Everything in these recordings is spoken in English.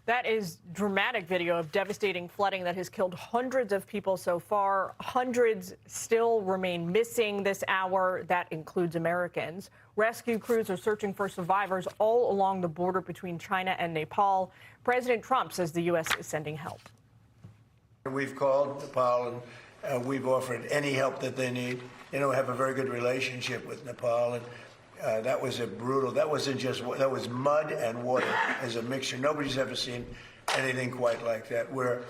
That is dramatic video of devastating flooding that has killed hundreds of people so far. Hundreds still remain missing this hour. That includes Americans. Rescue crews are searching for survivors all along the border between China and Nepal. President Trump says the U.S. is sending help. We've called Nepal and we've offered any help that they need. We have a very good relationship with Nepal. And that was that was mud and water as a mixture. Nobody's ever seen anything quite like that. We're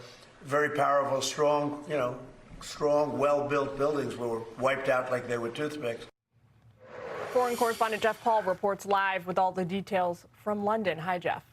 very powerful, strong, well-built buildings were wiped out like they were toothpicks. Foreign correspondent Jeff Paul reports live with all the details from London. Hi, Jeff.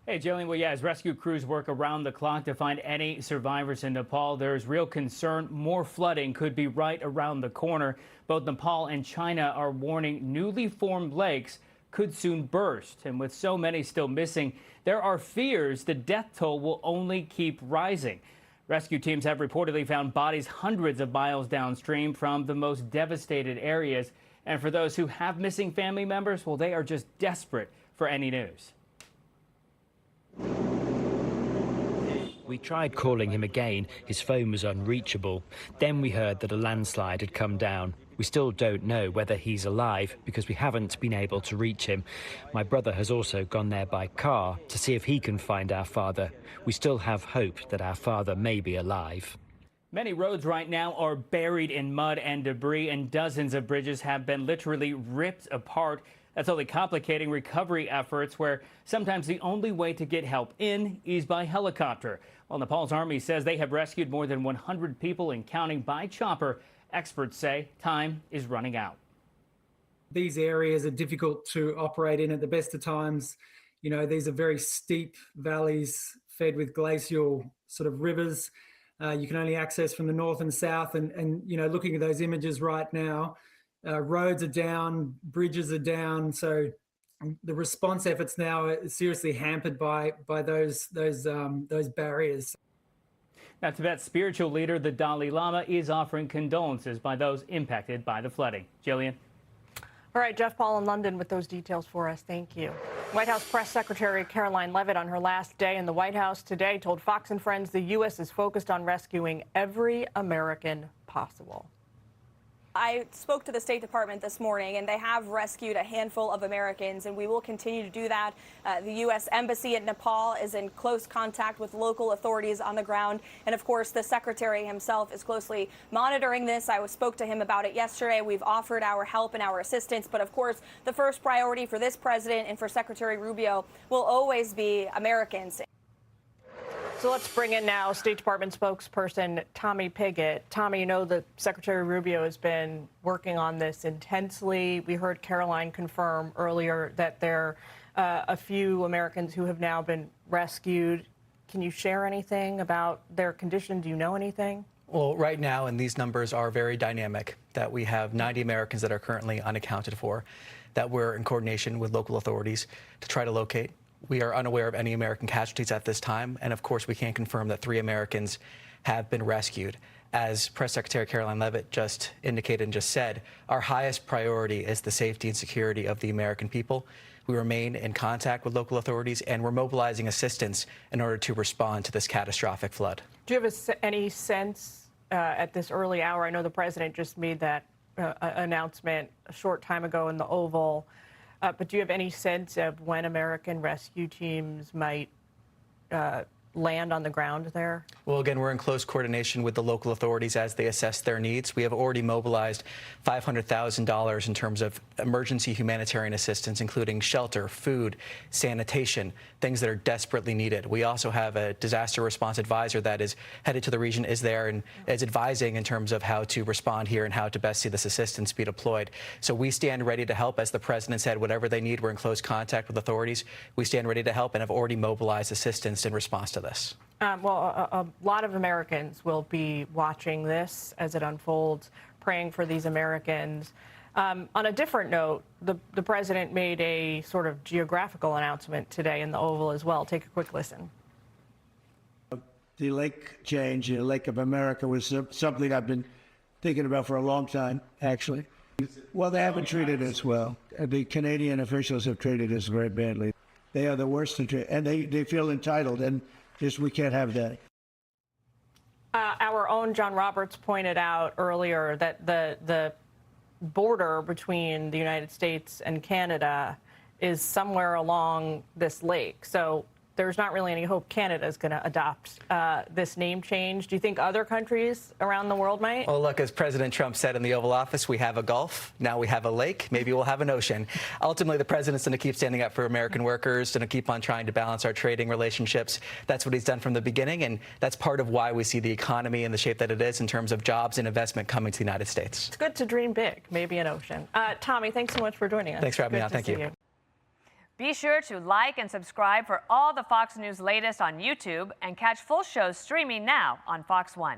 Hey, Jillian. Well, yeah, as rescue crews work around the clock to find any survivors in Nepal, there's real concern more flooding could be right around the corner. Both Nepal and China are warning newly formed lakes could soon burst. And with so many still missing, there are fears the death toll will only keep rising. Rescue teams have reportedly found bodies hundreds of miles downstream from the most devastated areas. And for those who have missing family members, well, they are just desperate for any news. We tried calling him again. His phone was unreachable. Then we heard that a landslide had come down. We still don't know whether he's alive because we haven't been able to reach him. My brother has also gone there by car to see if he can find our father. We still have hope that our father may be alive. Many roads right now are buried in mud and debris, and dozens of bridges have been literally ripped apart. That's only complicating recovery efforts, where sometimes the only way to get help in is by helicopter. Well, Nepal's army says they have rescued more than 100 people and counting by chopper. Experts say time is running out. These areas are difficult to operate in at the best of times. These are very steep valleys fed with glacial sort of rivers. You can only access from the north and south. And looking at those images right now, roads are down, bridges are down. So the response efforts now are seriously hampered by those barriers. Now, Tibet's spiritual leader, the Dalai Lama, is offering condolences by those impacted by the flooding. Jillian. All right, Jeff Paul in London with those details for us. Thank you. White House Press Secretary Caroline Leavitt, on her last day in the White House today, told Fox and Friends the U.S. is focused on rescuing every American possible. I spoke to the State Department this morning, and they have rescued a handful of Americans, and we will continue to do that. The U.S. Embassy at Nepal is in close contact with local authorities on the ground. And, of course, the Secretary himself is closely monitoring this. I spoke to him about it yesterday. We've offered our help and our assistance. But, of course, the first priority for this president and for Secretary Rubio will always be Americans. So let's bring in now State Department spokesperson Tommy Pigott. Tommy, that Secretary Rubio has been working on this intensely. We heard Caroline confirm earlier that there are a few Americans who have now been rescued. Can you share anything about their condition? Do you know anything? Well, right now, and these numbers are very dynamic, that we have 90 Americans that are currently unaccounted for, that we're in coordination with local authorities to try to locate. We are unaware of any American casualties at this time, and of course we can confirm that 3 Americans have been rescued. As Press Secretary Caroline Leavitt just indicated and just said, our highest priority is the safety and security of the American people. We remain in contact with local authorities, and we're mobilizing assistance in order to respond to this catastrophic flood. Do you have any sense at this early hour? I know the president just made that announcement a short time ago in the Oval. But do you have any sense of when American rescue teams might land on the ground there? Well, again, we're in close coordination with the local authorities as they assess their needs. We have already mobilized $500,000 in terms of emergency humanitarian assistance, including shelter, food, sanitation, things that are desperately needed. We also have a disaster response advisor that is headed to the region, is there, and is advising in terms of how to respond here and how to best see this assistance be deployed. So we stand ready to help. As the president said, whatever they need, we're in close contact with authorities. We stand ready to help and have already mobilized assistance in response to this. A lot of Americans will be watching this as it unfolds, praying for these Americans. On a different note, the president made a sort of geographical announcement today in the Oval as well. Take a quick listen. The lake change, the Lake of America, was something I've been thinking about for a long time, actually. Well, they haven't treated us well. The Canadian officials have treated us very badly. They are the worst, and they feel entitled, and just we can't have that. Our own John Roberts pointed out earlier that the border between the United States and Canada is somewhere along this lake. So there's not really any hope Canada is going to adopt this name change. Do you think other countries around the world might? Well, look, as President Trump said in the Oval Office, we have a Gulf. Now we have a lake. Maybe we'll have an ocean. Ultimately, the president's going to keep standing up for American workers, going to keep on trying to balance our trading relationships. That's what he's done from the beginning, and that's part of why we see the economy in the shape that it is in terms of jobs and investment coming to the United States. It's good to dream big, maybe an ocean. Tommy, thanks so much for joining us. Thanks for having me Good on. to Thank see you. Be sure to like and subscribe for all the Fox News latest on YouTube and catch full shows streaming now on Fox One.